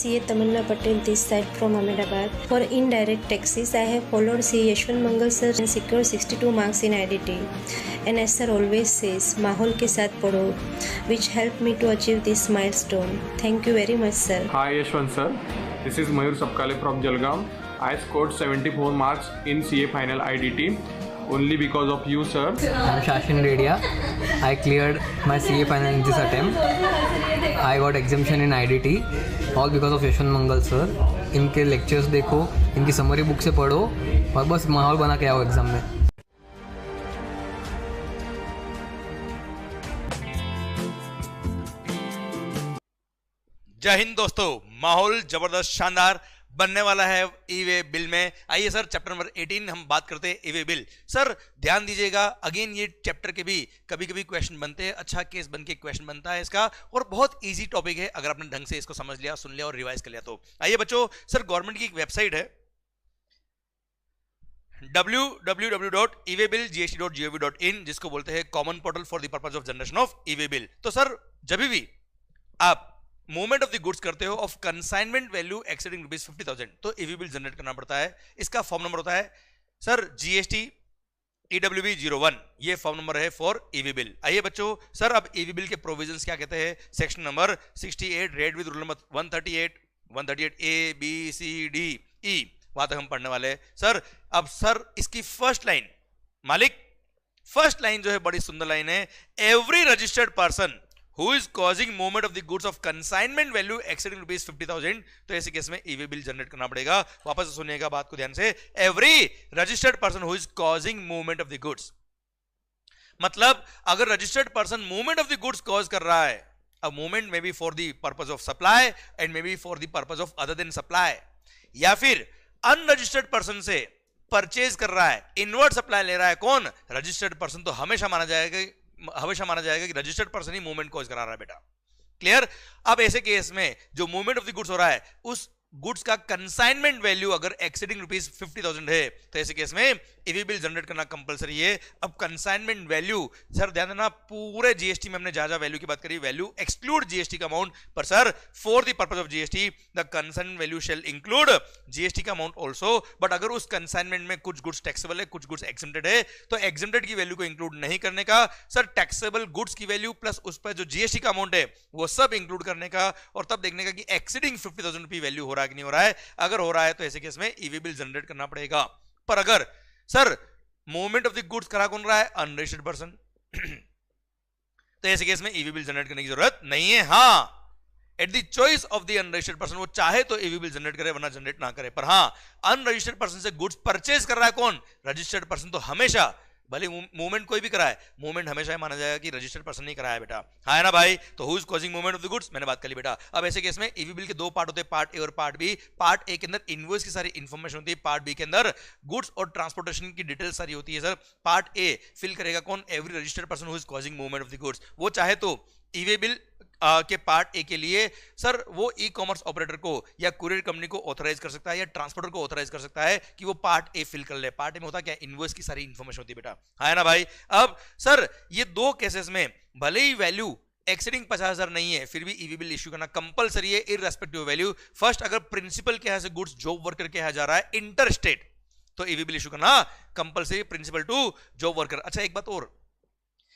CA Tamanna Patel this side from Ahmedabad. For indirect taxes, I have followed CA Yashwant Mangal sir and secured 62 marks in IDT. And as sir always says, Mahol ke saath padho, which helped me to achieve this milestone. Thank you very much, sir. Hi Yashwant sir, this is Mayur Sapkale from Jalgaon. I scored 74 marks in CA final IDT only because of you, sir. I'm Shashin Redia. I cleared my CA final in this attempt. I got exemption in IDT, all because of Yashwant Mangal sir. इनके lectures देखो, इनकी summary book से पढ़ो और बस माहौल बना के आओ एग्जाम में. जय हिंद दोस्तों, माहौल जबरदस्त शानदार बनने वाला है ई-वे बिल में. आइए सर, चैप्टर नंबर 18 हम बात करते हैं ई-वे बिल. सर ध्यान दीजिएगा, अगेन ये चैप्टर के भी कभी कभी क्वेश्चन बनते हैं, अच्छा केस बन के क्वेश्चन बनता है इसका, और बहुत इजी टॉपिक है अगर आपने ढंग से इसको समझ लिया, सुन लिया और रिवाइज कर लिया तो. आइए बच्चों, सर गवर्नमेंट की एक वेबसाइट है www.ewaybillgst.gov.in जिसको बोलते हैं common portal for the purpose of generation of e-way bill. तो सर जब भी आप मूवमेंट ऑफ द गुड्स करते हो ऑफ कंसाइनमेंट वैल्यू एक्सीडिंग ₹50,000 तो ई-वे बिल जनरेट करना पड़ता है. इसका फॉर्म नंबर होता है सर GST EWB 01, ये फॉर्म नंबर है फॉर ई-वे बिल. आइए बच्चों, सर अब ई-वे बिल के प्रोविजंस क्या कहते हैं. Section number 68 read with rule number 138 A B C D E, वहां तक हम पढ़ने वाले हैं. सर अब सर इसकी फर्स्ट लाइन, मालिक फर्स्ट लाइन जो है बड़ी सुंदर लाइन है, every registered person who is causing movement of the goods of consignment value exceeding ₹50,000, तो ऐसे केस में ई-वे बिल जनरेट करना पड़ेगा. वापस से सुनिएगा बात को ध्यान से, every registered person who is causing movement of the goods, मतलब अगर registered person movement of the goods cause कर रहा है, अब movement may be for the purpose of supply and may be for the purpose of other than supply, या फिर unregistered person से purchase कर रहा है, इनवर्ट सप्लाई ले रहा है, कौन, रजिस्टर्ड पर्सन, तो हमेशा माना जाएगा कि रजिस्टर्ड पर्सन ही मूवमेंट कॉज करा रहा है बेटा. क्लियर. अब ऐसे केस में जो मूवमेंट ऑफ द गुड्स हो रहा है, उस गुड्स का कंसाइनमेंट वैल्यू अगर एक्सीडिंग ₹50,000 है, तो ऐसे केस में ई-वे बिल जनरेट करना कंपलसरी है. अब कंसाइनमेंट वैल्यू, सर ध्यान देना, पूरे जीएसटी में हमने जहां वैल्यू की बात करी, वैल्यू एक्सक्लूड जीएसटी का अमाउंट, पर sir for the purpose of GST the consignment value shall include GST का अमाउंट ऑल्सो. बट अगर उस कंसाइनमेंट में कुछ गुड्स टैक्सेबल है, कुछ गुड्स एग्जेम्प्टेड है, तो एग्जेम्प्टेड की वैल्यू को इंक्लूड नहीं करने का, सर टैक्सेबल गुड्स की वैल्यू प्लस उस पर जो जीएसटी का अमाउंट है वो सब इंक्लूड करने का, और तब देखने का कि एक्सीडिंग ₹50,000 वैल्यू हो रहा है कि नहीं हो रहा है. अगर हो रहा है तो ऐसे केस में ई-वे बिल जनरेट करना पड़ेगा. पर अगर sir movement of the goods करा कौन रहा है, अनरजिस्टर्ड पर्सन, तो ऐसे केस में ई-वे बिल जनरेट करने की जरूरत नहीं है. हाँ, at the choice of the unregistered person, वो चाहे तो ई-वे बिल जनरेट करे वरना जनरेट ना करे. पर हाँ, अनरजिस्टर्ड पर्सन से गुड्स परचेज कर रहा है कौन, रजिस्टर्ड पर्सन, तो हमेशा भले मूवमेंट कोई भी कराए, मूवमेंट हमेशा माना जाएगा कि रजिस्टर्ड पर्सन नहीं कराया बेटा. हाँ है ना भाई. तो who is causing movement of the goods, मैंने बात कर ली बेटा. अब ऐसे केस में ई-वे बिल के दो पार्ट होते हैं, पार्ट ए और पार्ट बी. पार्ट ए के अंदर इनवॉइस की सारी इंफॉर्मेशन होती है, पार्ट बी के अंदर गुड्स और ट्रांसपोर्टेशन की डिटेल सारी होती है. सर पार्ट ए फिल करेगा कौन, every registered person who is causing movement of the goods. वो चाहे तो ई-वे बिल के पार्ट ए के लिए सर वो ई कॉमर्स ऑपरेटर को या कुरियर कंपनी को ऑथराइज कर सकता है या ट्रांसपोर्टर को ऑथराइज कर सकता है कि वो पार्ट ए फिल कर ले. पार्ट ए में होता क्या, इनवॉइस की सारी इंफॉर्मेशन होती है बेटा. है ना भाई. अब सर ये दो केसेस में भले ही वैल्यू एक्सीडिंग 50,000 नहीं है, फिर भी ई-वे बिल इश्यू करना कंपलसरी है इररेस्पेक्टिव वैल्यू. फर्स्ट, अगर प्रिंसिपल के यहां से गुड्स जॉब वर्कर के यहां जा रहा है इंटर स्टेट, तो ई-वे बिल इश्यू करना compulsory, principal to job worker. अच्छा एक बात और,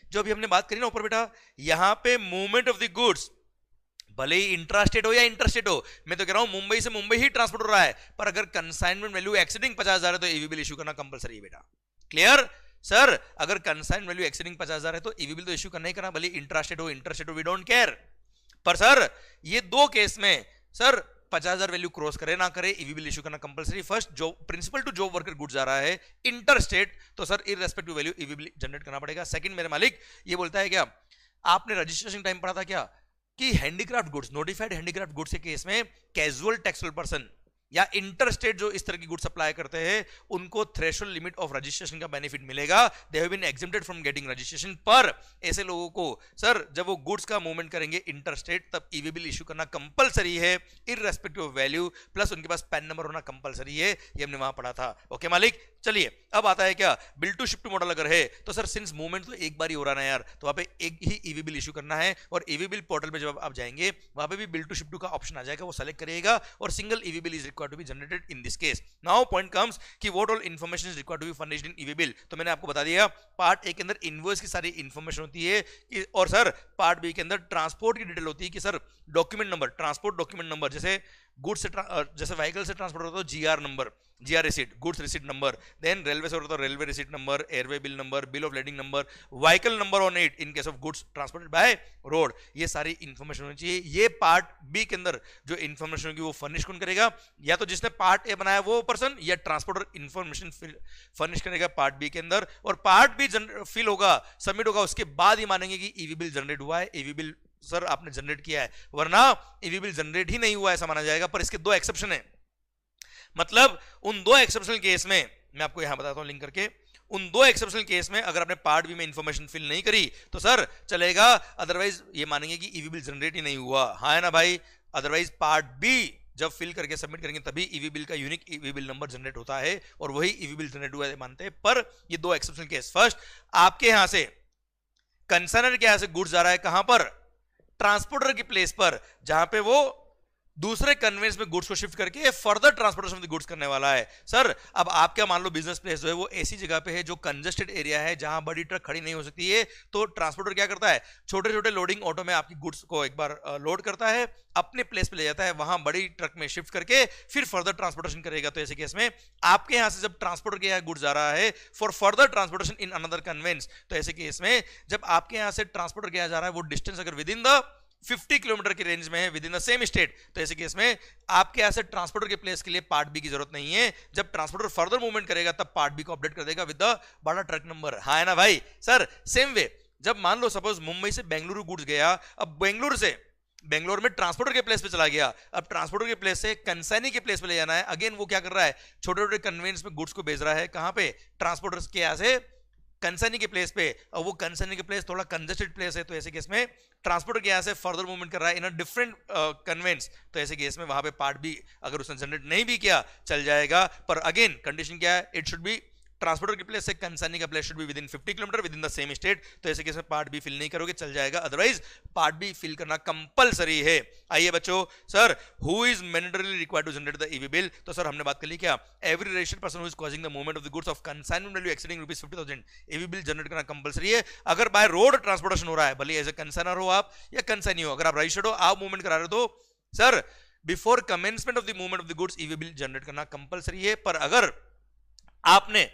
जो अभी हमने बात करी ना ऊपर बेटा, यहां पे मूवमेंट ऑफ द गुड्स भले ही इंट्रास्टेट हो या इंटरस्टेट हो, मैं तो कह रहा हूं मुंबई से मुंबई ही ट्रांसपोर्ट हो रहा है, पर अगर कंसाइनमेंट वैल्यू एक्सीडिंग 50,000 है तो ई-वे बिल इश्यू करना कंपलसरी है बेटा. क्लियर. सर अगर कंसाइनमेंट वैल्यू एक्सीडिंग 50,000 है तो ई-वे बिल तो इश्यू करना ही करना, भले इंट्रास्टेट हो इंटरस्टेट हो, वी डोंट केयर. पर सर ये दो केस में सर 50,000 वैल्यू क्रॉस करे ना करे, ई-वे बिल इश्यू करना कंपलसरी. फर्स्ट, जो principal to job worker goods जा रहा है इंटरस्टेट, तो sir irrespective value e-way bill generate करना पड़ेगा. सेकंड, मेरे मालिक ये बोलता है क्या, आपने रजिस्ट्रेशन टाइम पढ़ा था क्या कि handicraft goods, notified handicraft goods के केस में कैजुअल टैक्सेबल पर्सन या इंटरस्टेट जो इस तरह की गुड्स सप्लाई करते हैं उनको थ्रेशोल्ड लिमिट ऑफ रजिस्ट्रेशन का बेनिफिट मिलेगा. They have been exempted from getting registration. पर ऐसे लोगों को सर जब वो गुड्स का मूवमेंट करेंगे इंटरस्टेट, तब ई-वे बिल इश्यू करना कंपलसरी है इररेस्पेक्टिव ऑफ वैल्यू, प्लस उनके पास पैन नंबर होना कंपलसरी है. ये हमने वहां पढ़ा था. ओके मालिक. चलिए अब आता है क्या, bill to ship to model अगर है तो सर सिंस मूवमेंट तो एक बार ही हो रहा है ना यार, तो वहां पे एक ही ईवी बिल इशू करना है, और ईवी बिल पोर्टल पे जब आप जाएंगे वहां पे भी बिल टू शिप टू का ऑप्शन आ जाएगा, वो सेलेक्ट करिएगा और single EV bill is required to be generated in this case. Now point comes कि what all information is required to be furnished in EV bill. तो मैंने आपको बता दिया पार्ट ए के अंदर इनवॉइस की सारी इंफॉर्मेशन होती है और सर पार्ट बी के अंदर ट्रांसपोर्ट की डिटेल होती है कि sir document number, transport document number, जैसे गुड्स से जैसे व्हीकल से ट्रांसपोर्ट होता है GR number, GR receipt, goods receipt number, then railway से होता है railway receipt number, airway bill number, bill of lading number, vehicle number on it in case of goods transported by road. ये सारी information होनी चाहिए। ये part B के अंदर जो इंफॉर्मेशन होगी वो फर्निश कौन करेगा, या तो जिसने पार्ट ए बनाया वो पर्सन, या ट्रांसपोर्टर इंफॉर्मेशन फर्निश करेगा पार्ट बी के अंदर, और पार्ट बी फिल होगा, सबमिट होगा, उसके बाद ही मानेंगे कि ईवी बिल जनरेट हुआ है, ईवी बिल सर आपने जनरेट किया है, वरना ईवी बिल जनरेट ही नहीं हुआ ऐसा माना जाएगा। पर इसके दो एक्सेप्शन है, मतलब उन दो एक्सेप्शनल केस में मैं आपको यहां बताता हूं लिंक करके, उन दो एक्सेप्शनल केस में अगर आपने पार्ट बी में इंफॉर्मेशन फिल नहीं करी तो सर चलेगा, अदरवाइज ये मानेंगे कि ईवी बिल जनरेट ही नहीं हुआ। हाँ है ना भाई, अदरवाइज पार्ट बी जब फिल करके सबमिट करेंगे तभी ईवी बिल का unique EV bill number generate होता है और वही ईवी बिल जनरेट हुआ है मानते हैं। पर ये दो एक्सेप्शनल केस, फर्स्ट आपके यहां से कंसर्नर के यहां से गुड्स जा रहा है कहां पर, ट्रांसपोर्टर की प्लेस पर, जहां पे वो दूसरे कन्वेंस में गुड्स को शिफ्ट करके further transportation of the goods करने वाला है। सर अब आपका मान लो बिजनेस प्लेस जो है वो ऐसी जगह पे है जो कंजेस्टेड एरिया है जहां बड़ी ट्रक खड़ी नहीं हो सकती है, तो ट्रांसपोर्टर क्या करता है, छोटे छोटे लोडिंग ऑटो में आपकी गुड्स को एक बार लोड करता है, अपने प्लेस पे ले जाता है, वहां बड़ी ट्रक में शिफ्ट करके फिर फर्दर ट्रांसपोर्टेशन करेगा। तो ऐसे केस में आपके यहां से जब ट्रांसपोर्टर के यहाँ गुड्स जा रहा है for further transportation in another conveyance, तो ऐसे केस में जब आपके यहां से ट्रांसपोर्टर के यहाँ जा रहा है वो डिस्टेंस अगर विद इन द 50 किलोमीटर की रेंज में है, with in the same state, तो ऐसे केस में आपके यहां से ट्रांसपोर्टर के प्लेस के लिए पार्ट बी की जरूरत नहीं है। जब ट्रांसपोर्टर फर्दर मूवमेंट करेगा तब पार्ट बी को अपडेट कर देगा विद द बड़ा ट्रक नंबर। हाँ है ना भाई। सर सेम वे जब मान लो सपोज मुंबई से बेंगलुरु गुड्स गया, अब बेंगलोर में ट्रांसपोर्टर के प्लेस पे चला गया, अब ट्रांसपोर्टर के प्लेस से कंसाइनी के प्लेस पे ले जाना है, अगेन वो क्या कर रहा है, छोटे छोटे कन्वेंस में गुड्स को भेज रहा है, कहां पे, ट्रांसपोर्टर के यहां से कंसाइनी के प्लेस पे, और वो कंसाइनी के प्लेस थोड़ा कंजेस्टेड प्लेस है, तो ऐसे केस में ट्रांसपोर्टर के यहां से फर्दर मूवमेंट कर रहा है इन अ डिफरेंट कन्वेंस, तो ऐसे केस में वहां पे पार्ट बी अगर उसने जनरेट नहीं भी किया चल जाएगा। पर अगेन कंडीशन क्या है, इट शुड बी ट्रांसपोर्टर के प्लेस से कंसाइनी का place should be with in 50 kilometre with in the same state, तो ऐसे केस में पार्ट बी फिल नहीं करोगे चल जाएगा, अदरवाइज पार्ट बी फिल करना कंपलसरी है। आइए बच्चों, sir who is mandatorily required to generate the e-way bill, तो सर हमने बात कर ली क्या, every registered person who is causing the movement of the goods of consignment value exceeding ₹50,000 e-way bill generate करना कंपलसरी है। अगर बाय रोड ट्रांसपोर्टेशन हो रहा है, भले एज ए कंसाइनर हो आप या कंसाइनी हो, अगर आप रजिस्टर्ड हो, आप मूवमेंट करा रहे हो, तो sir before commencement of the movement of the goods EV bill generate करना कंपलसरी है। पर अगर आपने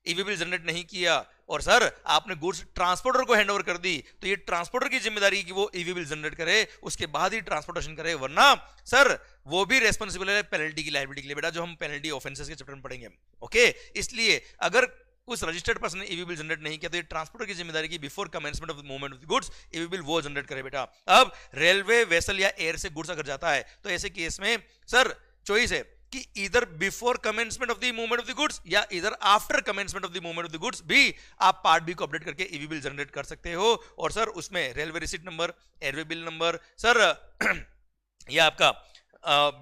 ईवी बिल जनरेट नहीं किया और सर आपने गुड्स ट्रांसपोर्टर को हैंड ओवर कर दी, तो ये ट्रांसपोर्टर की जिम्मेदारी कि वो ईवी बिल जनरेट करे, उसके बाद ही ट्रांसपोर्टेशन करे, वरना सर वो भी रेस्पॉन्सिबल है पेनल्टी की, लायबिलिटी के लिए, बेटा जो हम पेनल्टी ऑफेंसेस के चैप्टर में पढ़ेंगे। ओके, इसलिए अगर उस रजिस्टर्ड पर्सन ने ईवी बिल जनरेट नहीं किया तो ये ट्रांसपोर्टर की जिम्मेदारी की before commencement of the movement of the goods EV bill वो जनरेट करे बेटा। अब रेलवे, वेसल या एयर से गुड्स अगर जाता है तो ऐसे केस में सर चॉइस है कि इधर before commencement of the movement of the goods या इधर after commencement of the movement of the goods भी आप पार्ट बी को अपडेट करके ईवी बिल जनरेट कर सकते हो। और सर उसमें railway receipt number, airway bill number, sir ये आपका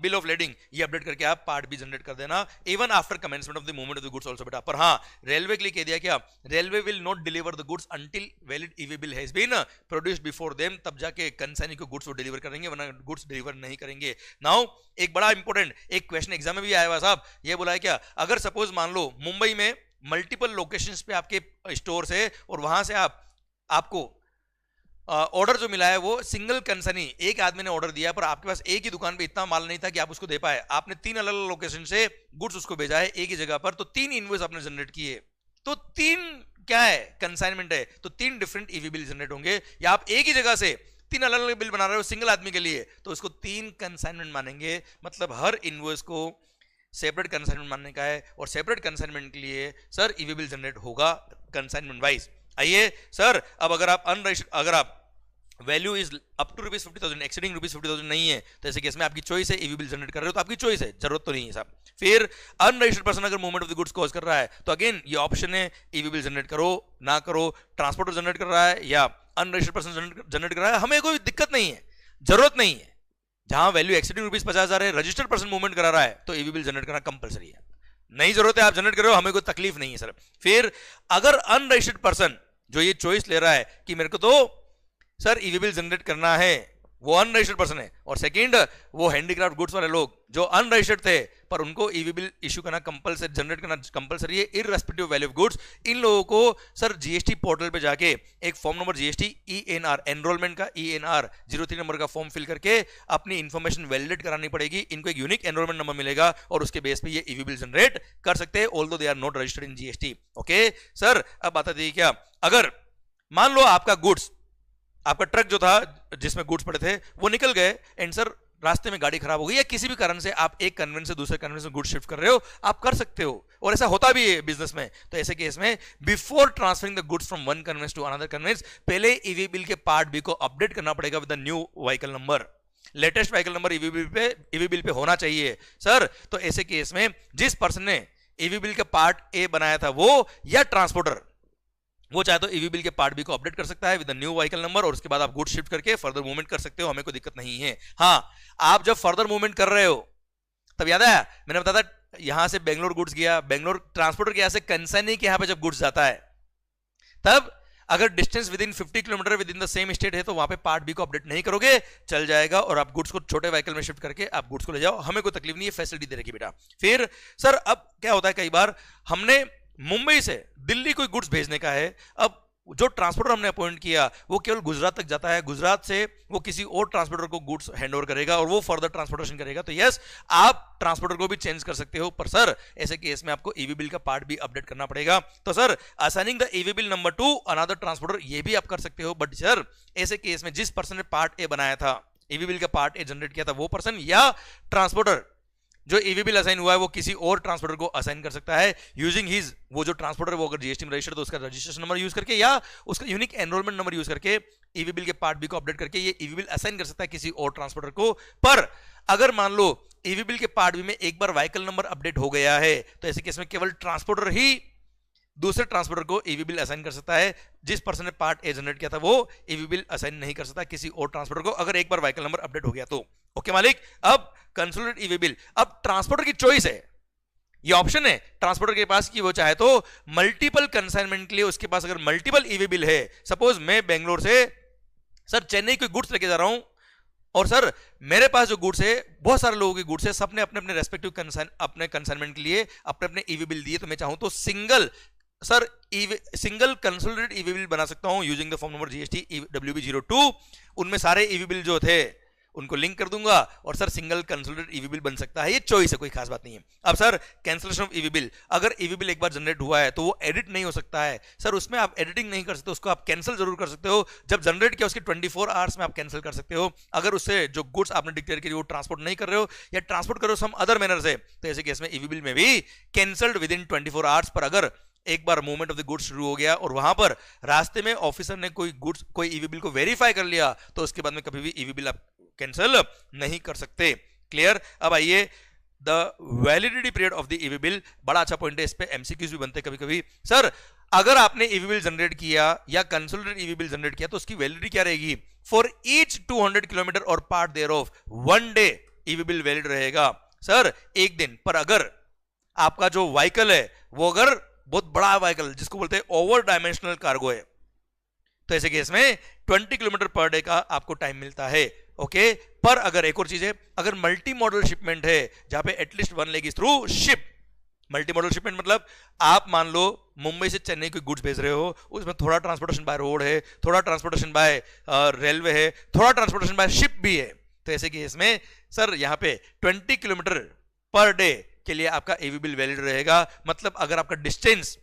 बिल ऑफ लेडिंग, ये अपडेट करके आप पार्ट बी जनरेट कर देना even after commencement of the movement of the goods also बेटा। पर हाँ, रेलवे के लिए कह दिया क्या, railway will not deliver the goods until valid e-way bill has been produced before them, तब जाके कंसाइनी को गुड्स वो डिलीवर करेंगे, वरना गुड्स डिलीवर नहीं करेंगे। नाउ एक बड़ा इंपॉर्टेंट एक क्वेश्चन एग्जाम में भी आया हुआ साहब, ये बोला है क्या, अगर सपोज मान लो मुंबई में मल्टीपल लोकेशंस पे आपके स्टोर्स है और वहां से आपको ऑर्डर जो मिला है वो सिंगल कंसनी, एक आदमी ने ऑर्डर दिया पर आपके पास एक ही दुकान पे इतना माल नहीं था कि आप उसको दे पाए, आपने 3 अलग अलग लोकेशन से गुड्स उसको भेजा है एक ही जगह पर, तो 3 इनवॉइस आपने जनरेट किए, तो 3 क्या है, कंसाइनमेंट है, तो 3 डिफरेंट ईवी बिल जनरेट होंगे। या आप एक ही जगह से 3 अलग अलग बिल बना रहे हो सिंगल आदमी के लिए, तो उसको 3 कंसाइनमेंट मानेंगे, मतलब हर इनवॉइस को सेपरेट कंसाइनमेंट मानने का है और सेपरेट कंसाइनमेंट के लिए सर ईवी बिल जनरेट होगा कंसाइनमेंट वाइज। आइए सर, अब अगर आप value is up to ₹50,000 exceeding ₹50,000 नहीं है, तो ऐसे केस में आपकी चॉइस है, ईवी बिल जनरेट कर रहे हो तो आपकी चॉइस है, जरूरत तो नहीं है साहब। फिर अनरजिस्टर्ड पर्सन अगर movement of the goods cause कर रहा है तो अगेन ये ऑप्शन है, ईवी बिल जनरेट करो ना करो, ट्रांसपोर्टर जनरेट कर रहा है या अनरजिस्टर्ड पर्सन जनरेट कर रहा है, हमें कोई दिक्कत नहीं है, जरूरत नहीं है। जहां वैल्यू एक्सीडिंग ₹50,000 है, रजिस्टर्ड पर्सन मूवमेंट करा रहा है तो ईवी बिल जनरेट करना कंपलसरी है। नहीं जरूरत है, आप जनरेट कर रहे हो, हमें कोई तकलीफ नहीं है सर। फिर अगर अनरजिस्टर्ड पर्सन जो ये चॉइस ले रहा है कि मेरे को तो सर ईवी बिल जनरेट करना है, वो अनरजिस्टर्ड पर्सन है, और सेकंड वो हैंडीक्राफ्ट गुड्स वाले लोग जो अनरजिस्टर्ड थे पर उनको ईवी बिल इशू करना कंपलसरी, जनरेट करना कंपलसरी है इररेस्पेक्टिव वैल्यू ऑफ गुड्स, इन लोगों को सर जीएसटी पोर्टल पे जाके एक form number GST ENR enrolment का ENR 03 नंबर का फॉर्म फिल करके अपनी इंफॉर्मेशन वैलिडेट करानी पड़ेगी। इनको एक यूनिक एनरोलमेंट नंबर मिलेगा और उसके बेस पे ये ईवी बिल जनरेट कर सकते हैं, although they are not registered in GST. Okay sir, अब बात आती है क्या, अगर मान लो आपका गुड्स, आपका ट्रक जो था जिसमें गुड्स पड़े थे वो निकल गए, एंड सर रास्ते में गाड़ी खराब हो गई या किसी भी कारण से आप एक कन्वेंस से दूसरे कन्वेंस में गुड्स शिफ्ट कर रहे हो, आप कर सकते हो, और ऐसा होता भी है बिजनेस में। तो ऐसे केस में before transferring the goods from one conveyance to another conveyance, पहले ईवी बिल के पार्ट बी को अपडेट करना पड़ेगा with the new vehicle number. Latest vehicle number EV bill पे होना चाहिए सर। तो ऐसे केस में जिस पर्सन ने ईवी बिल का पार्ट ए बनाया था वो या ट्रांसपोर्टर, वो चाहे तो ईवी बिल के पार्ट बी को अपडेट कर सकता है with the new vehicle number, और उसके बाद आप गुड्स शिफ्ट करके फर्दर मूवमेंट कर सकते हो, हमें कोई दिक्कत नहीं है। हाँ, आप जब फर्दर मूवमेंट कर रहे हो, तब याद है मैंने बताया था यहां से बेंगलोर गुड्स गया, बेंगलोर ट्रांसपोर्टर के यहां से कंसाइनी के यहां पे जब गुड्स जाता है, तब अगर distance with in 50 kilometre with in the same state है तो वहां पे पार्ट बी को अपडेट नहीं करोगे, चल जाएगा, और आप गुड्स को छोटे व्हीकल में शिफ्ट करके आप गुड्स को ले जाओ, हमें कोई तकलीफ नहीं है, फैसिलिटी दे रखी बेटा। फिर सर अब क्या होता है, कई बार हमने मुंबई से दिल्ली कोई गुड्स भेजने का है, अब जो ट्रांसपोर्टर हमने अपॉइंट किया वो केवल गुजरात तक जाता है, गुजरात से वो किसी और ट्रांसपोर्टर को गुड्स हैंडओवर करेगा और वो फर्दर ट्रांसपोर्टेशन करेगा। तो यस, आप ट्रांसपोर्टर को भी चेंज कर सकते हो, पर सर ऐसे केस में आपको ईवी बिल का पार्ट भी अपडेट करना पड़ेगा। तो sir assigning the e-way bill number two another transporter, ये भी आप कर सकते हो, बट सर ऐसे केस में जिस पर्सन ने पार्ट ए बनाया था, ईवी बिल का पार्ट ए जनरेट किया था, वो पर्सन या ट्रांसपोर्टर जो ईवी बिल असाइन हुआ है वो किसी और ट्रांसपोर्टर को असाइन कर सकता है यूजिंग हिज, वो जो ट्रांसपोर्टर वो अगर जीएसटी में रजिस्टर्ड तो उसका रजिस्ट्रेशन नंबर यूज करके या उसका यूनिक एनरोलमेंट नंबर यूज करके ईवी बिल के पार्ट बी को अपडेट करके ये ईवी बिल असाइन कर सकता है किसी और ट्रांसपोर्टर को। पर अगर मान लो ईवी बिल के पार्ट बी में एक बार व्हीकल नंबर अपडेट हो गया है, तो ऐसे केस में केवल ट्रांसपोर्टर ही दूसरे ट्रांसपोर्टर को ईवी बिल असाइन कर सकता है। जिस पर्सन ने पार्ट ए जनरेट किया था वो ईवी बिल असाइन नहीं कर सकता किसी और ट्रांसपोर्टर को, अगर एक बार व्हीकल नंबर अपडेट हो गया तो। ओके मालिक, अब कंसोलिडेटेड ईवी बिल, अब ट्रांसपोर्टर की चॉइस है, ये ऑप्शन है ट्रांसपोर्टर के पास कि वो चाहे तो मल्टीपल कंसाइनमेंट के लिए उसके पास अगर मल्टीपल ईवी बिल है, सपोज मैं बेंगलोर से सर चेन्नई कोई गुड्स लेके जा रहा हूं और सर मेरे पास जो गुड्स है बहुत सारे लोगों के गुड्स है, सबने अपने अपने रेस्पेक्टिव अपने कंसाइनमेंट के लिए अपने अपने ईवी बिल दिए, तो मैं चाहूं तो सिंगल कंसोलिडेटेड ईवी बिल बना सकता हूं using the form number GST WB02, उनमें सारे ईवी बिल जो थे उनको लिंक कर दूंगा और sir single consolidated EV bill बन सकता है। ये चॉइस है, कोई खास बात नहीं है। अब sir cancellation of EV bill, अगर ईवी बिल एक बार जनरेट हुआ है तो वो एडिट नहीं हो सकता है सर, उसमें आप एडिटिंग नहीं कर सकते, उसको आप कैंसिल जरूर कर सकते हो। जब जनरेट किया उसके 24 आवर्स में आप कैंसिल कर सकते हो, अगर उससे जो गुड्स आपने डिक्लेयर किए वो ट्रांसपोर्ट नहीं कर रहे हो या ट्रांसपोर्ट कर रहे हो सम अदर मैनर से, तो ऐसे केस में ईवी बिल में भी कैंसल्ड विद इन 24 आवर्स। पर अगर एक बार मूवमेंट ऑफ द गुड्स शुरू हो गया और वहां पर रास्ते में ऑफिसर ने कोई ईवी बिल को वेरीफाई कर लिया तो उसके बाद में कभी भी ईवी बिल आप कैंसिल नहीं कर सकते। क्लियर? अब आइए the validity period of the e-way bill, बड़ा अच्छा पॉइंट है, इस पे एमसीक्यूज भी बनते हैं कभी कभी। सर अगर आपने ईवी बिल जनरेट किया या कंसोलिडेटेड ईवी बिल जनरेट किया तो उसकी वैलिडिटी क्या रहेगी? फॉर ईच 200 किलोमीटर और part thereof 1 day e-way bill valid रहेगा सर, एक दिन। पर अगर आपका जो व्हीकल है वो अगर बहुत बड़ा व्हीकल जिसको बोलते हैं ओवर डायमेंशनल कार्गो है, तो ऐसे केस में 20 किलोमीटर पर डे का आपको टाइम मिलता है। ओके, पर अगर एक और चीज है, अगर मल्टी मॉडल शिपमेंट है जहां पे at least 1 leg is through ship, multi modal shipment मतलब आप मान लो मुंबई से चेन्नई कोई गुड्स भेज रहे हो, उसमें थोड़ा ट्रांसपोर्टेशन बाय रोड है, थोड़ा ट्रांसपोर्टेशन बाय रेलवे है, थोड़ा ट्रांसपोर्टेशन बाय शिप भी है, तो ऐसे केस में सर यहाँ पे 20 किलोमीटर पर डे के लिए आपका ईवी बिल वैलिड रहेगा। मतलब अगर आपका डिस्टेंस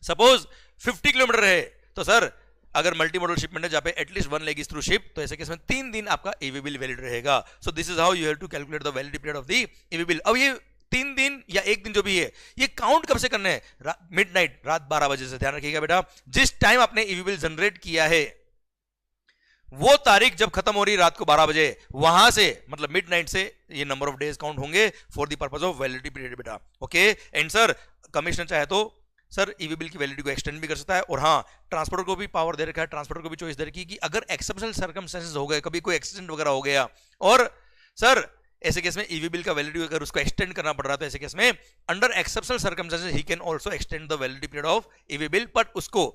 सपोज 50 किलोमीटर है तो सर अगर मल्टी मॉडल शिपमेंट है जहां पे at least 1 leg is through ship, तो ऐसे केस में 3 दिन आपका ईवी बिल वैलिड रहेगा। So this is how you have to calculate the validity period of the e-way bill. अब ये 3 दिन या 1 दिन जो भी है ये काउंट कब से करना है? मिडनाइट, रात 12 बजे से। ध्यान रखिएगा बेटा, जिस टाइम आपने ईवी बिल जनरेट किया है वो तारीख जब खत्म हो रही रात को 12 बजे, वहां से मतलब मिडनाइट से ये नंबर ऑफ डेज काउंट होंगे for the purpose of validity period बेटा। ओके, एंड सर कमिश्नर चाहे तो सर ईवी बिल की वैलिडिटी को एक्सटेंड भी कर सकता है। और हाँ, ट्रांसपोर्टर को भी पावर दे रखा है, ट्रांसपोर्टर को भी चॉइस दे रखी है कि अगर एक्सेप्शनल सर्कमस्टेंसेस हो गए, कभी कोई एक्सीडेंट वगैरह हो गया और सर ऐसे केस में ईवी बिल का वैलिडिटी अगर उसको एक्सटेंड करना पड़ रहा है तो ऐसे केस में under exceptional circumstances he can also extend the validity period of EV bill, but उसको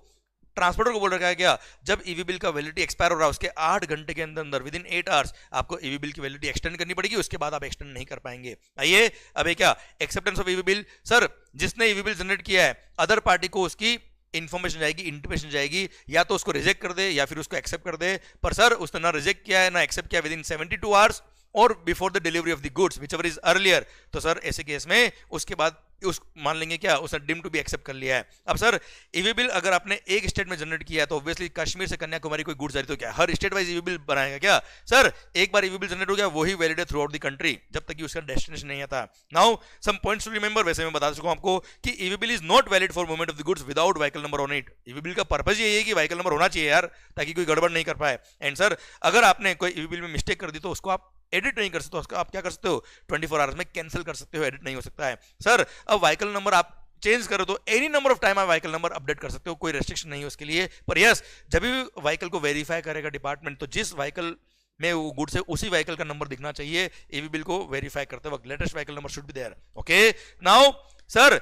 ट्रांसपोर्टर को बोल रखा है क्या, जब ईवी बिल का वैलिडिटी एक्सपायर हो रहा है उसके 8 घंटे के अंदर अंदर विद इन 8 आवर्स आपको ईवी बिल की वैलिडिटी एक्सटेंड करनी पड़ेगी, उसके बाद आप एक्सटेंड नहीं कर पाएंगे। आइए अब ये क्या acceptance of EV bill, sir जिसने ईवी बिल जनरेट किया है अदर पार्टी को उसकी इंफॉर्मेशन जाएगी, इंटिमेशन जाएगी, या तो उसको रिजेक्ट कर दे या फिर उसको एक्सेप्ट कर दे, पर सर उसने ना रिजेक्ट किया है ना एक्सेप्ट किया विद इन 72 आवर्स और before the delivery of the goods which ever is earlier, तो सर ऐसे केस में उसके बाद उस मान लेंगे क्या उसने डिम टू बी एक्सेप्ट कर लिया है। अब सर ईवी बिल अगर आपने एक स्टेट में जनरेट किया है तो ऑब्वियसली कश्मीर से कन्याकुमारी कोई गुड्स जा रही तो क्या हर स्टेट वाइज ईवी बिल बनाएगा क्या, सर एक बार ईवी बिल जनरेट हो गया वही वैलिड है थ्रू आउट द कंट्री जब तक कि उसका डेस्टिनेशन नहीं आता। Now some points to remember, वैसे मैं बता चुका हूं आपको कि e-way bill is not valid for movement of the goods without vehicle number on it. E-way bill का पर्पस यही है कि व्हीकल नंबर होना चाहिए यार, ताकि कोई गड़बड़ नहीं कर पाए। एंड सर अगर आपने कोई ईवी बिल में मिस्टेक कर दी तो उसको आप एडिट नहीं कर सकते, उसका आप क्या कर सकते हो 24 आवर्स में कैंसिल कर सकते हो, एडिट नहीं हो सकता है। सर अब व्हीकल नंबर आप चेंज करो तो एनी नंबर ऑफ टाइम आप व्हीकल नंबर अपडेट कर सकते हो, कोई रेस्ट्रिक्शन नहीं है उसके लिए। पर यस जब भी व्हीकल को वेरीफाई करेगा डिपार्टमेंट तो जिस व्हीकल में वो गुड्स है उसी व्हीकल का नंबर दिखना चाहिए ईवी बिल को वेरीफाई करते वक्त, latest vehicle number should be there. Okay now sir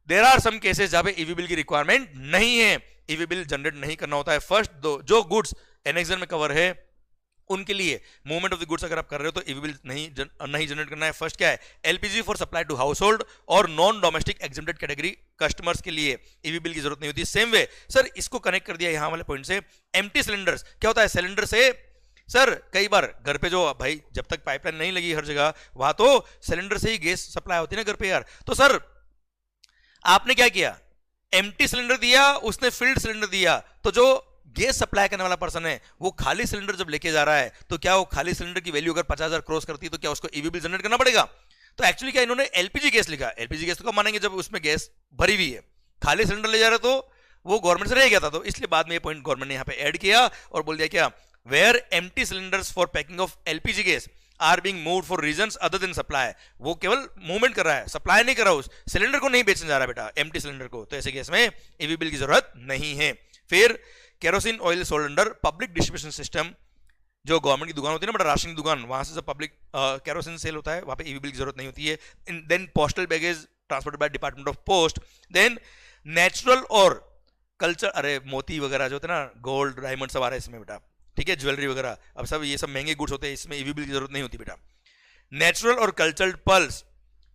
there are some cases जहां पे ईवी बिल की रिक्वायरमेंट नहीं है, ईवी बिल जनरेट नहीं करना होता है। फर्स्ट जो गुड्स एनेक्सर में कवर है उनके लिए मूवमेंट ऑफ द गुड्स अगर आप कर रहे हो तो ईवी बिल नहीं जनरेट करना है। फर्स्ट क्या है, LPG for supply to household और non domestic exempted category customers के लिए ईवी बिल की जरूरत नहीं होती। सेम वे सर इसको कनेक्ट कर दिया यहां वाले पॉइंट से, एम्प्टी सिलेंडर्स क्या होता है, सिलेंडर से सर कई बार घर पे जो भाई जब तक पाइपलाइन नहीं लगी हर जगह वहां तो सिलेंडर से ही गैस सप्लाई होती है ना घर पे यार, तो सर आपने क्या किया एम्प्टी सिलेंडर दिया, उसने फिल्ड सिलेंडर दिया, तो जो गैस सप्लाई करने वाला पर्सन है वो खाली सिलेंडर जब लेके जा रहा है तो क्या वो खाली सिलेंडर की वैल्यू अगर 50,000 क्रॉस करती है तो क्या उसको ईवी बिल जनरेट करना पड़ेगा। तो एक्चुअली क्या इन्होंने एलपीजी गैस लिखा, एलपीजी गैस तो कब मानेंगे जब उसमें गैस भरी हुई है, खाली सिलेंडर ले जा रहे तो वो गवर्नमेंट से रह गया था, तो इसलिए बाद में ये पॉइंट गवर्नमेंट ने यहाँ पे ऐड किया और बोल दिया क्या where empty cylinders for packing of LPG gas are being moved for reasons other than supply, वो केवल मूवमेंट कर रहा है, सप्लाई नहीं कर रहा, उस सिलेंडर को नहीं बेचने जा रहा बेटा एम्प्टी सिलेंडर को, तो ऐसे केस में ईवी बिल की जरूरत नहीं है। फिर kerosene oil sold under public distribution system, जो गवर्नमेंट की दुकान होती है ना बड़ा राशन की दुकान, वहां से सब पब्लिक केरोसिन सेल होता है, वहां पे ईवी बिल की जरूरत नहीं होती है। Then postal baggage transported by department of post, then natural और कल्चर, अरे मोती वगैरह जो होते हैं ना गोल्ड डायमंड सब आ रहा है इसमें बेटा, ठीक है ज्वेलरी वगैरह, अब सब ये सब महंगे गुड्स होते हैं, इसमें ईवी बिल की जरूरत नहीं होती बेटा। नेचुरल और कल्चर्ड पल्स,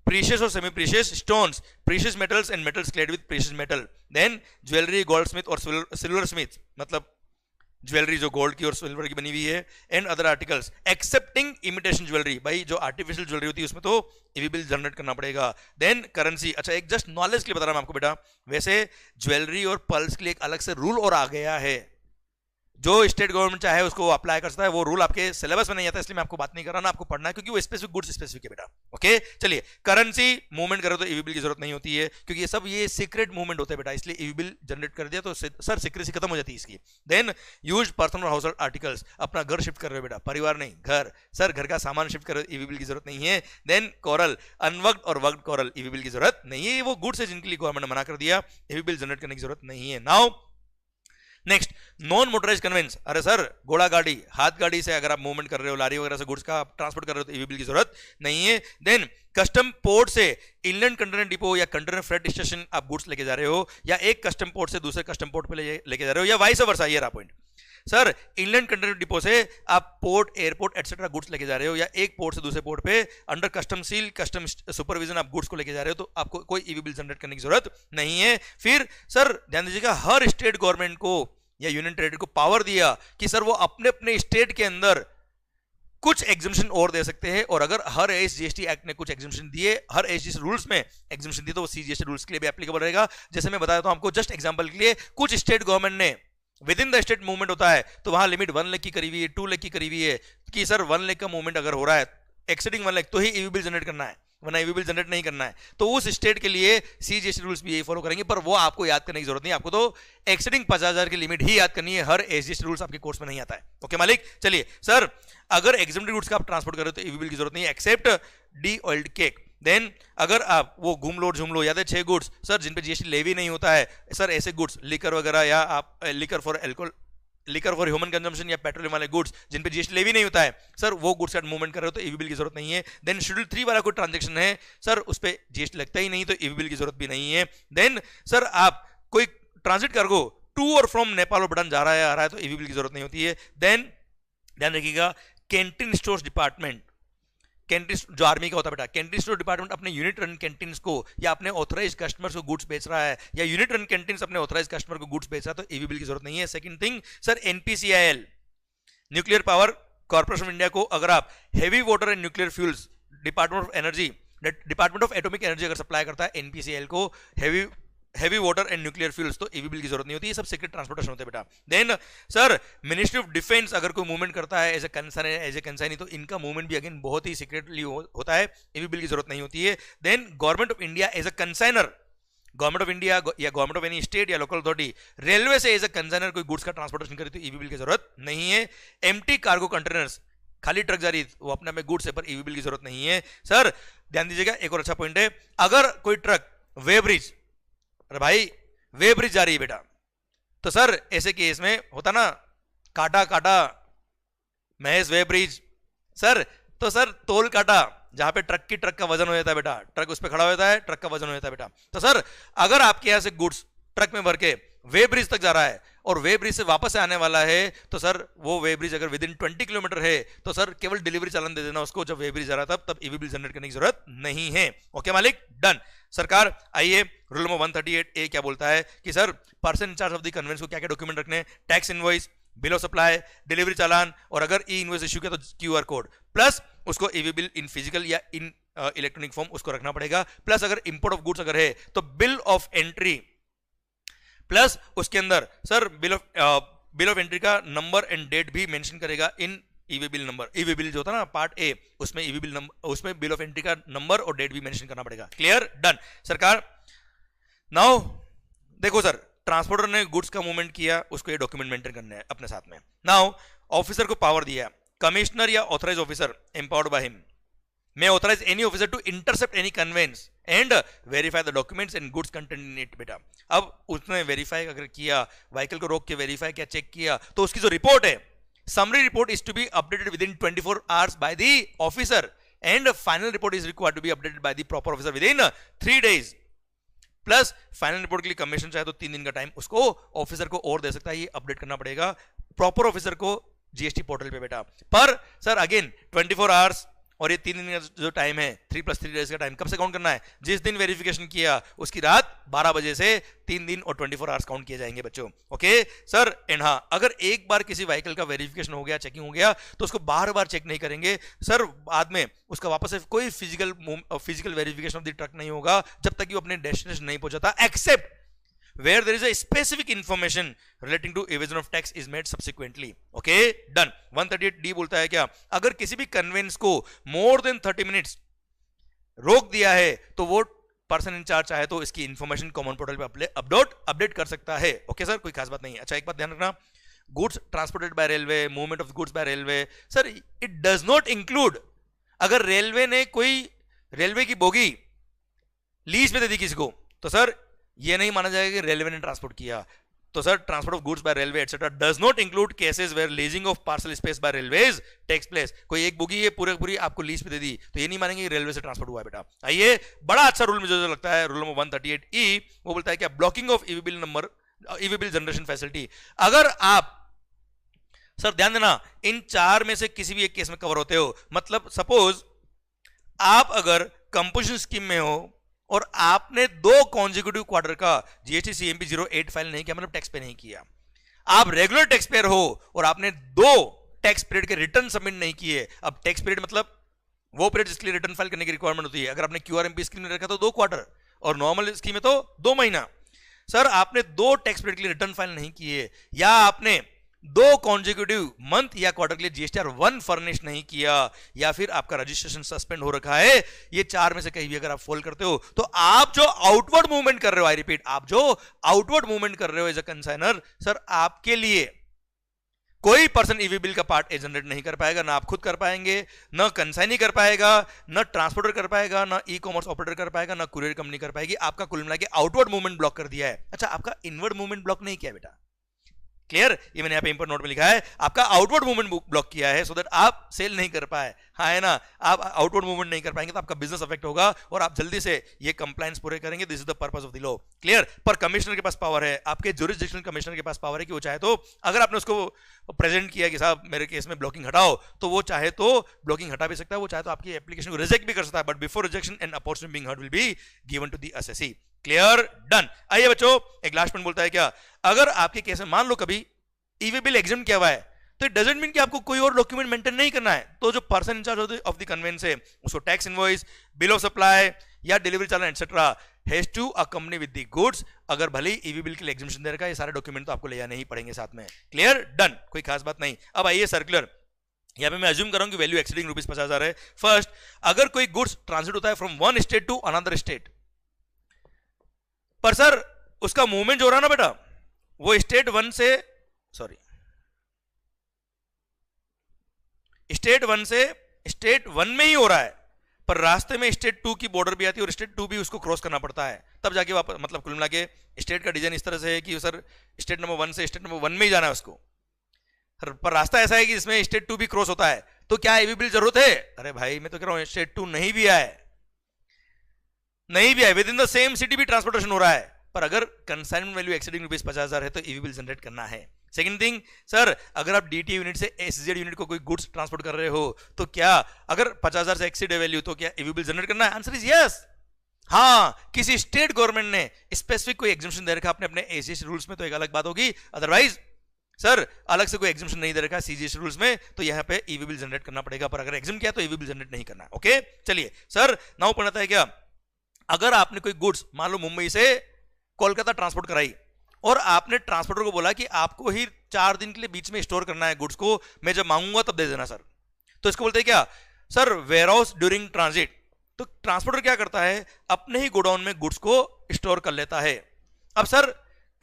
प्रीशियस और semi precious stones, precious metals and metals clad with precious metal, then jewellery goldsmith और सिल्वर स्मिथ, मतलब ज्वेलरी जो गोल्ड की और सिल्वर की बनी हुई है, and other articles excepting imitation jewellery, भाई जो आर्टिफिशियल ज्वेलरी होती है उसमें तो ईवी बिल जनरेट करना पड़ेगा। देन करेंसी, अच्छा एक जस्ट नॉलेज के लिए बता रहा हूं आपको बेटा, वैसे ज्वेलरी और पल्स के लिए एक अलग से रूल और आ गया है, जो स्टेट गवर्नमेंट चाहे उसको अप्लाई कर सकता है, वो रूल आपके सिलेबस में नहीं आता इसलिए मैं आपको बात नहीं कर रहा ना, आपको पढ़ना है क्योंकि वो स्पेसिफिक गुड्स स्पेसिफिक है बेटा। ओके चलिए करेंसी मूवमेंट करो तो ईवी बिल की जरूरत नहीं होती है क्योंकि ये सब ये सीक्रेट मूवमेंट होता है बेटा, इसलिए ईवी बिल जनरेट कर दिया तो सर सीक्रेसी खत्म हो जाती है इसकी। देन यूज्ड पर्सनल और हाउसहोल्ड आर्टिकल्स, अपना घर शिफ्ट कर रहे हो बेटा, परिवार नहीं घर, सर घर का सामान शिफ्ट कर रहे हो ईवी बिल की जरूरत नहीं है। देन कोरल अनवर्क्ड और वर्क्ड कोरल, ईवी बिल की जरूरत नहीं है, वो गुड्स है जिनके लिए गवर्नमेंट ने मना कर दिया, ईवी बिल जनरेट करने की जरूरत नहीं है। Now next non motorise conveyance, अरे सर घोड़ा गाड़ी हाथ गाड़ी से अगर आप मूवमेंट कर रहे हो, लारी वगैरह से गुड्स का आप ट्रांसपोर्ट कर रहे हो तो ईवी बिल की जरूरत नहीं है। देन कस्टम पोर्ट से इनलैंड कंटेनर डिपो या कंटेनर फ्रेट स्टेशन आप गुड्स लेके जा रहे हो, या एक कस्टम पोर्ट से दूसरे कस्टम पोर्ट पे लेके जा रहे हो, या वाइस वर्सा, ये रहा point. Sir inland container depot से आप पोर्ट एयरपोर्ट एटसेट्रा गुड्स लेके जा रहे हो, या एक पोर्ट से दूसरे पोर्ट पे under custom seal custom supervision आप गुड्स को लेके जा रहे हो, तो आपको कोई ईवी बिल जनरेट करने की जरूरत नहीं है। फिर सर ध्यान दीजिएगा, हर स्टेट गवर्नमेंट को या यूनियन टेरिटरी को पावर दिया कि सर वो अपने अपने स्टेट के अंदर कुछ एग्जम्पशन और दे सकते हैं, और अगर हर एसजीएसटी एक्ट ने कुछ एग्जम्पशन दिए, हर एसजीएसटी रूल्स में एग्जम्पशन दिए, तो वो सीजीएसटी रूल्स के लिए भी एप्लीकेबल रहेगा। जैसे मैं बताया था आपको जस्ट एग्जांपल के लिए, कुछ स्टेट गवर्नमेंट ने with in the state movement होता है तो वहां लिमिट 1 लाख की करी हुई है, 2 लाख की करी हुई है कि सर 1 लाख का मूवमेंट अगर हो रहा है एक्सीडिंग 1 लाख तो ही ईवी बिल जनरेट करना है, वरना ईवी बिल जनरेट नहीं करना है। तो उस स्टेट के लिए सीजीएसटी रूल्स भी यही फॉलो करेंगे, पर वो आपको याद करने की जरूरत नहीं, आपको तो एक्सीडिंग 50,000 की लिमिट ही याद करनी है, हर एसजीएसटी रूल्स आपके कोर्स में नहीं आता है। ओके मालिक चलिए, सर अगर एग्जेम्प्टेड गुड्स का आप ट्रांसपोर्ट कर रहे हो तो ईवी बिल की जरूरत नहीं है except deoiled cake. Then अगर आप वो घूम लो झूम लो याद है 6 गुड्स सर जिन पे जीएसटी लेवी नहीं होता है, सर ऐसे गुड्स लिकर वगैरह, या आप liquor for alcohol liquor for human consumption या पेट्रोलियम वाले गुड्स जिन पे जीएसटी लेवी नहीं होता है सर, वो गुड्स का मूवमेंट कर रहे हो तो ईवी बिल की जरूरत नहीं है। देन शेड्यूल 3 वाला कोई ट्रांजेक्शन है सर, उस पर जीएसटी लगता ही नहीं तो ईवी बिल की जरूरत भी नहीं है। देन सर आप कोई ट्रांजिट कार्गो टू और फ्रॉम नेपाल और भूटान जा रहा है आ रहा है तो ईवी बिल की जरूरत नहीं होती है। देन ध्यान रखिएगा, कैंटीन स्टोर्स डिपार्टमेंट, कैंटीन जो आर्मी का होता है बेटा, कैंटीन स्टोर डिपार्टमेंट अपने यूनिट रन कैंटीन्स को या अपने ऑथराइज कस्टमर्स को गुड्स बेच रहा है या यूनिट रन कैंटीन्स अपने ऑथराइज कस्टमर को गुड्स बेच रहा है तो ईवी बिल की जरूरत नहीं है। Second thing sir, NPCIL nuclear power corporation of India को अगर आप heavy water and nuclear fuels department of energy, department of atomic energy अगर सप्लाई करता है एनपीसीआईएल को heavy water and nuclear fuels तो ईवी बिल की जरूरत नहीं होती है। सब सीक्रेट ट्रांसपोर्टेशन होते हैं बेटा। Then sir, ministry of defence अगर कोई मूवमेंट करता है एज ए कंसर्न तो इनका मूवमेंट भी अगेन बहुत ही सीक्रेटली होता है, ईवी बिल की जरूरत नहीं होती है। Then government of India as a consignor, government of India या गवर्नमेंट ऑफ एनी स्टेट या लोकल अथॉरिटी रेलवे से एज अ कंसाइनर कोई गुड्स का ट्रांसपोर्टेशन करे तो ईवी बिल की जरूरत नहीं है। एम्प्टी कार्गो कंटेनर्स, खाली ट्रक जा रही वो अपने में गुड्स है पर ईवी बिल की जरूरत नहीं है। सर ध्यान दीजिएगा, एक और अच्छा पॉइंट है, अगर कोई ट्रक वे ब्रिज, अरे भाई वे ब्रिज जा रही है बेटा, तो सर ऐसे केस में होता ना काटा काटा महेश वे ब्रिज सर, तो सर तोल काटा जहां पे ट्रक का वजन हो जाता है बेटा, ट्रक उस पर खड़ा हो जाता है, ट्रक का वजन हो जाता है बेटा। तो सर अगर आपके यहां से गुड्स ट्रक में भर के वे ब्रिज तक जा रहा है और वे ब्रिज से वापस आने वाला है तो सर वो वे ब्रिज अगर विद इन 20 किलोमीटर है तो सर केवल डिलीवरी चालान दे देना उसको जब वे ब्रिज जा रहा तब ईवी बिल जनरेट करने की जरूरत नहीं है। ओके मालिक, डन। सरकार आइए, रूल नंबर 138A क्या बोलता है कि sir person incharge of the conveyance को क्या क्या डॉक्यूमेंट रखने, tax invoice, bill of supply, delivery challan और अगर ई इनवॉइस इश्यू किया तो क्यूआर कोड, प्लस उसको ईवी बिल इन फिजिकल या इन इलेक्ट्रॉनिक फॉर्म उसको रखना पड़ेगा, प्लस अगर इंपोर्ट ऑफ गुड्स अगर है तो बिल ऑफ एंट्री, प्लस उसके अंदर सर बिल ऑफ एंट्री का नंबर एंड डेट भी मेंशन करेगा in EV bill number. EV bill जो होता है ना पार्ट ए, उसमें ईवी बिल नंबर, उसमें बिल ऑफ एंट्री का नंबर और डेट भी मेंशन करना पड़ेगा। Clear, done. सरकार नाउ देखो सर, ट्रांसपोर्टर ने गुड्स का मूवमेंट किया, उसको ये डॉक्यूमेंट मेंटेन करने हैं अपने साथ में। नाउ ऑफिसर को पावर दिया, कमिश्नर या authorise officer empowered by him may authorize any officer to intercept any conveyance and verify the documents and goods contained in it बेटा। अब उसने वेरीफाई अगर किया, व्हीकल को रोक के वेरीफाई किया, चेक किया, तो उसकी जो रिपोर्ट है, summary report is to be updated within 24 hours by the officer and final report is required to be updated by the proper officer within 3 days। Plus final report के लिए commission चाहे तो 3 दिन का time उसको officer को और दे सकता है, ये अपडेट करना पड़ेगा प्रॉपर ऑफिसर को जीएसटी पोर्टल पे बेटा। पर सर अगेन 24 आवर्स और ये 3 दिन का जो टाइम है 3 + 3 डेज का टाइम कब से काउंट करना है, जिस दिन वेरिफिकेशन किया उसकी रात 12 बजे से 3 दिन और 24 आवर्स काउंट किए जाएंगे बच्चों। ओके सर, एंड हाँ, अगर एक बार किसी व्हीकल का वेरिफिकेशन हो गया, चेकिंग हो गया, तो उसको बार बार चेक नहीं करेंगे सर, बाद में उसका वापस से कोई physical verification of the truck नहीं होगा जब तक कि वो अपने डेस्टिनेशन नहीं पहुंचाता, accept where there is a specific information relating to evasion of tax is made subsequently। okay, done। 138D बोलता है क्या, अगर किसी भी कन्वेंस को more than 30 मिनट्स रोक दिया है तो वो पर्सन इंचार्ज चाहे तो इसकी इंफॉर्मेशन कॉमन पोर्टल पे अपडेट कर सकता है। ओके सर, कोई खास बात नहीं है। अच्छा एक बात ध्यान रखना, goods transported bye railway, movement of goods by railway, sir it does not include अगर रेलवे ने कोई रेलवे की बोगी लीज पे दे दी किसी को, तो सर ये नहीं माना जाएगा कि रेलवे ने ट्रांसपोर्ट किया। तो sir transport of goods by railway etcetera does not include cases where leasing of parcel space by railways takes place. कोई एक बोगी ये पूरी आपको लीज पे दे दी तो ये नहीं मानेंगे कि रेलवे से ट्रांसपोर्ट हुआ है बेटा। आइए, बड़ा अच्छा रूल मुझे जो लगता है, रूल नंबर 138E, वो बोलता है क्या, blocking of EV bill generation facility. अगर आप सर ध्यान देना, इन 4 में से किसी भी एक केस में कवर होते हो, मतलब सपोज आप अगर कंपोजिशन स्कीम में हो और आपने 2 कॉन्जिक्यूटिव क्वार्टर का जीएसटी CMP 08 फाइल नहीं किया, मतलब टैक्स पे नहीं किया, आप रेगुलर टैक्स पेयर हो और आपने 2 टैक्स पीरियड के रिटर्न सबमिट नहीं किए। अब टैक्स पीरियड मतलब वो पीरियड जिसके लिए रिटर्न फाइल करने की रिक्वायरमेंट होती है। अगर आपने QRMP स्कीम में रखा तो 2 क्वार्टर और नॉर्मल स्कीम में तो 2 महीना। सर आपने 2 टैक्स पीरियड के लिए रिटर्न फाइल नहीं किए, या आपने 2 कॉन्जिक्यूटिव मंथ या क्वार्टर के लिए GSTR 1 फर्निश नहीं किया, या फिर आपका रजिस्ट्रेशन सस्पेंड हो रखा है, ये 4 में से कहीं भी अगर आप फॉल करते हो तो आप जो आउटवर्ड मूवमेंट कर रहे हो, आई रिपीट, आप जो आउटवर्ड मूवमेंट कर रहे हो एज अ कंसाइनर, सर आपके लिए कोई पर्सन ईवी बिल का पार्ट जनरेट नहीं कर पाएगा, ना आप खुद कर पाएंगे, ना कंसाइनी कर पाएगा, ना ट्रांसपोर्टर कर पाएगा, ना ई कॉमर्स ऑपरेटर कर पाएगा, ना कुरियर कंपनी कर पाएगी। आपका कुल मिला के आउटवर्ड मूवमेंट ब्लॉक कर दिया है। अच्छा, आपका इनवर्ड मूवमेंट ब्लॉक नहीं किया बेटा, क्लियर, ये मैंने यहाँ पे इंपोर्ट नोट में लिखा है, आपका आउटवर्ड मूवमेंट ब्लॉक किया है सो दैट आप सेल नहीं कर पाए, हाँ है ना, आप आउटवर्ड मूवमेंट नहीं कर पाएंगे तो आपका बिजनेस अफेक्ट होगा और आप जल्दी से ये कंप्लायंस पूरे करेंगे, this is the purpose of the law. Clear, पर कमिश्नर के पास पावर है, आपके ज्यूरिसडिक्शनल कमिश्नर के पास पावर है कि वो चाहे तो, अगर आपने उसको प्रेजेंट किया कि साहब मेरे केस में ब्लॉकिंग हटाओ, तो वो चाहे तो ब्लॉकिंग हटा भी सकता है, वो चाहे तो आपकी एप्लीकेशन को रिजेक्ट भी कर सकता है, but before rejection an opportunity being heard will be given to the assessee. Clear, done. आइए बच्चों, एक लास्ट पॉइंट बोलता है क्या, अगर आपके केस में मान लो कभी ईवे बिल एग्जाम किया हुआ है तो इट डजंट मीन कि आपको कोई और डॉक्यूमेंट मेंटेन नहीं करना है, तो जो person incharge of the conveyance है उसको tax invoice, bill of supply या delivery challan etcetera has to accompany with the goods. अगर भले ही ईवी बिल के लिए एग्जामिशन दे रखा है, ये सारे डॉक्यूमेंट तो आपको ले जाने ही पड़ेंगे साथ में। क्लियर, डन, कोई खास बात नहीं। अब आइए सर्कुलर, यहाँ पे मैं अज्यूम कर रहा हूं कि वैल्यू एक्सीडिंग ₹50,000 है। फर्स्ट, अगर कोई गुड्स ट्रांजिट होता है from one state to another state, पर सर उसका मूवमेंट जो हो रहा है ना बेटा, वो स्टेट वन से स्टेट वन में ही हो रहा है, पर रास्ते में स्टेट टू की बॉर्डर भी आती है और स्टेट टू भी उसको क्रॉस करना पड़ता है, तब जाके वापस, मतलब कुल मिला के स्टेट का डिजाइन इस तरह से है कि सर स्टेट नंबर वन से स्टेट नंबर वन में ही जाना है उसको, पर रास्ता ऐसा है कि इसमें स्टेट टू भी क्रॉस होता है, तो क्या ईवी बिल जरूरत है? अरे भाई मैं तो कह रहा हूं स्टेट टू नहीं भी आए with in the same city भी ट्रांसपोर्टेशन हो रहा है, पर अगर कंसाइनमेंट वैल्यू एक्सीडिंग ₹50,000 है तो ईवी बिल जनरेट करना है। सेकंड थिंग, सर अगर आप डीटी यूनिट से एसजेड यूनिट को कोई गुड्स ट्रांसपोर्ट कर रहे हो तो क्या अगर 50,000 से एक्सीड है वैल्यू तो क्या ईवी बिल जनरेट करना है? Answer is yes. हाँ, किसी स्टेट गवर्नमेंट ने स्पेसिफिक कोई एग्जाम्पशन दे रखा अपने एसजीएस रूल्स में तो एक अलग बात होगी, अदरवाइज सर अलग से कोई एग्जाम्पशन नहीं दे रखा सीजीएस रूल्स में तो यहाँ पे ईवी बिल जनरेट करना पड़ेगा, पर अगर एग्जाम किया तो ईवी बिल जनरेट नहीं करना है। ओके, चलिए सर नाउ पढ़ता है क्या, अगर आपने कोई गुड्स मान लो मुंबई से कोलकाता ट्रांसपोर्ट कराई और आपने ट्रांसपोर्टर को बोला कि आपको ही 4 दिन के लिए बीच में स्टोर करना है गुड्स को, मैं जब मांगूंगा तब दे देना सर, तो इसको बोलते हैं क्या sir warehouse during transit. तो ट्रांसपोर्टर क्या करता है, अपने ही गोडाउन में गुड्स को स्टोर कर लेता है। अब सर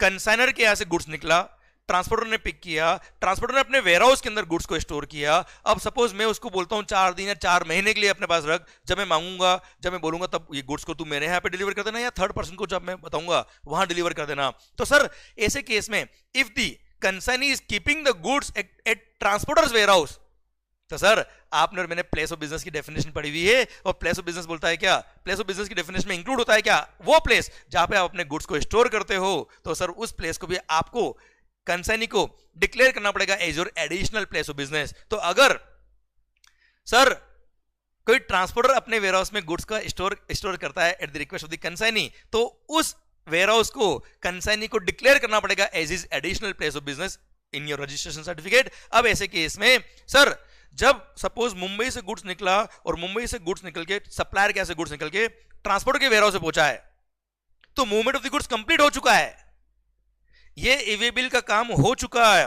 कंसाइनर के यहां से गुड्स निकला, ट्रांसपोर्टर ने पिक किया, ट्रांसपोर्टर ने अपने वेयरहाउस के अंदर गुड्स को स्टोर किया। अब सपोज मैं उसको बोलता हूं 4 दिन या 4 महीने के लिए अपने पास रख, जब मैं मांगूंगा, जब मैं बोलूंगा तब ये गुड्स को तू मेरे यहाँ पे डिलीवर कर देना या थर्ड पर्सन को जब मैं बताऊंगा वहां डिलीवर कर देना। तो सर ऐसे केस में if the consignee is keeping the goods at transporters warehouse, तो सर आपने और मैंने प्लेस ऑफ बिजनेस की डेफिनेशन पढ़ी हुई है, और प्लेस ऑफ बिजनेस बोलता है क्या, प्लेस ऑफ बिजनेस की डेफिनेशन में इंक्लूड होता है क्या, वो प्लेस जहां पे आप अपने गुड्स को स्टोर करते हो। तो सर उस प्लेस को भी आपको कंसाइनी को डिक्लेयर करना पड़ेगा as your additional place of business. तो अगर सर कोई ट्रांसपोर्टर अपने वेयरहाउस में गुड्स का स्टोर करता है at the request of the consignee, तो उस वेयरहाउस को कंसाइनी को डिक्लेयर करना पड़ेगा as is additional place of business in your registration certificate. अब ऐसे केस में सर जब सपोज मुंबई से गुड्स निकला और मुंबई से गुड्स निकल के सप्लायर के से गुड्स निकल के ट्रांसपोर्टर के वेयरहाउस से पहुंचा है, तो movement of the goods complete हो चुका है, ये ईवे बिल का काम हो चुका है,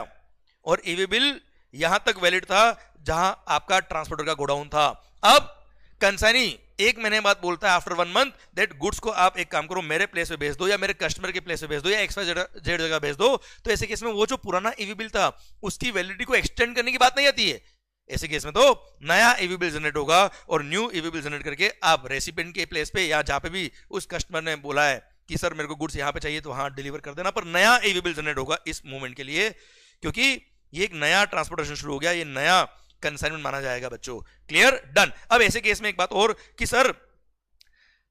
और ईवे बिल यहां तक वैलिड था जहां आपका ट्रांसपोर्टर का गोडाउन था। अब कंसाइनी 1 महीने बाद बोलता है आफ्टर 1 मंथ दैट गुड्स को आप एक काम करो मेरे प्लेस पे भेज दो, या मेरे कस्टमर के प्लेस पे भेज दो, या XYZ जगह भेज दो। तो ऐसे केस में वो जो पुराना ईवी बिल था उसकी वैलिडिटी को एक्सटेंड करने की बात नहीं आती है। ऐसे केस में तो नया ईवी बिल जनरेट होगा, और न्यू ईवी बिल जनरेट करके आप रेसिपिएंट के प्लेस पे या जहां पे भी उस कस्टमर ने बोला है कि सर मेरे को गुड्स यहाँ पे चाहिए तो वहां डिलीवर कर देना, पर नया ईवी बिल जनरेट होगा इस मूवमेंट के लिए, क्योंकि ये एक नया ट्रांसपोर्टेशन शुरू हो गया, ये नया कंसाइनमेंट माना जाएगा बच्चों। Clear, done. अब ऐसे केस में एक बात और कि सर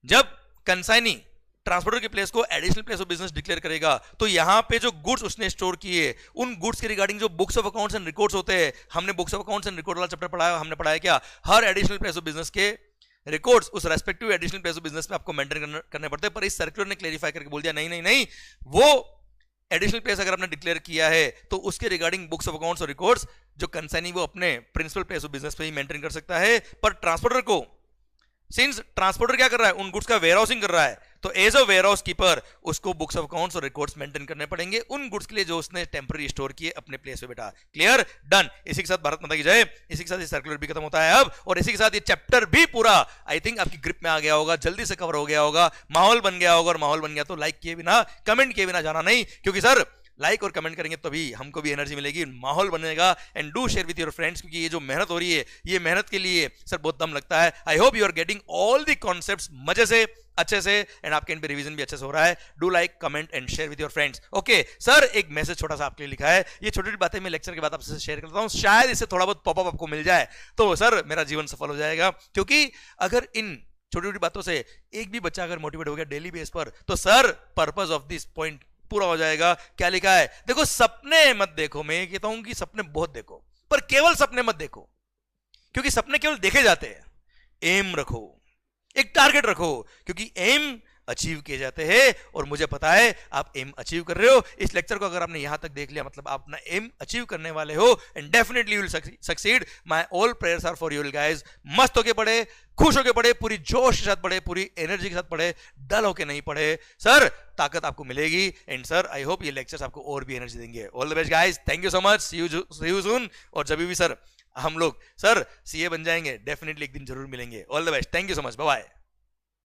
जब कंसाइनी ट्रांसपोर्टर के प्लेस को additional place of business declare करेगा, तो यहां पे जो गुड्स उसने स्टोर किए उन गुड्स के रिगार्डिंग जो books of accounts and records होते हैं, हमने books of accounts and record वाला चैप्टर पढ़ाया, हमने पढ़ाया क्या, हर एडिशनल प्लेस ऑफ बिजनेस के रिकॉर्ड्स उस respective additional place of business में आपको मेंटेन करने पड़ते हैं। पर इस सर्कुलर ने क्लेरिफाई करके बोल दिया नहीं, वो एडिशनल प्लेस अगर आपने डिक्लेयर किया है तो उसके रिगार्डिंग बुक्स ऑफ अकाउंट्स और रिकॉर्ड्स जो कंसाइनी वो अपने प्रिंसिपल प्लेस ऑफ बिजनेस पे ही मेंटेन कर सकता है, पर ट्रांसपोर्टर को सिंस ट्रांसपोर्टर क्या कर रहा है, उन गुड्स का वेयरहाउसिंग कर रहा है, तो एज अ वेयरहाउस कीपर उसको बुक्स ऑफ अकाउंट्स और रिकॉर्ड्स मेंटेन करने पड़ेंगे उन गुड्स के लिए जो उसने टेम्पररी स्टोर किए अपने प्लेस पे बेटा। Clear, done. इसी के साथ भारत माता की जय, इसी के साथ ये सर्कुलर भी खत्म होता है अब, और इसी के साथ ये चैप्टर भी पूरा आई थिंक आपकी ग्रिप में आ गया होगा, जल्दी से कवर हो गया होगा, माहौल बन गया होगा, और माहौल बन गया तो लाइक किए बिना, कमेंट किए बिना जाना नहीं, क्योंकि सर लाइक और कमेंट करेंगे तभी हमको भी एनर्जी मिलेगी, माहौल बनेगा। And do share with your friends, क्योंकि ये जो मेहनत हो रही है, ये मेहनत के लिए सर बहुत दम लगता है। I hope you are getting all the concepts मजे से, अच्छे से, एंड आपके इन पे रिवीजन भी अच्छे से हो रहा है। Do like, comment and share with your friends. Okay sir, एक मैसेज छोटा सा आपके लिए लिखा है, ये छोटी छोटी बातें मैं लेक्चर के बाद आपसे शेयर करता हूं, शायद इससे थोड़ा बहुत पॉपअप आपको मिल जाए तो सर मेरा जीवन सफल हो जाएगा। क्योंकि अगर इन छोटी छोटी बातों से एक भी बच्चा अगर मोटिवेट हो गया डेली बेस पर, तो sir purpose of this point पूरा हो जाएगा। क्या लिखा है देखो, सपने मत देखो, मैं कहता हूं कि सपने बहुत देखो, पर केवल सपने मत देखो, क्योंकि सपने केवल देखे जाते हैं। एम रखो, एक टारगेट रखो, क्योंकि एम अचीव किए जाते हैं, और मुझे पता है आप एम अचीव कर रहे हो। इस लेक्चर को अगर आपने यहां तक देख लिया, मतलब आप अपना एम अचीव करने वाले हो, and definitely you will succeed. My all prayers are for you guys. मस्त होके पढ़े, खुश होके पढ़े, पूरी जोश के साथ पढ़े, पूरी एनर्जी के साथ पढ़े, डल होके नहीं पढ़े। सर ताकत आपको मिलेगी, एंड सर आई होप ये लेक्चर्स आपको और भी एनर्जी देंगे। All the best guys, thank you so much, see you soon. और जब भी सर हम लोग सर सीए बन जाएंगे, डेफिनेटली एक दिन जरूर मिलेंगे। All the best, thank you so much, bye bye.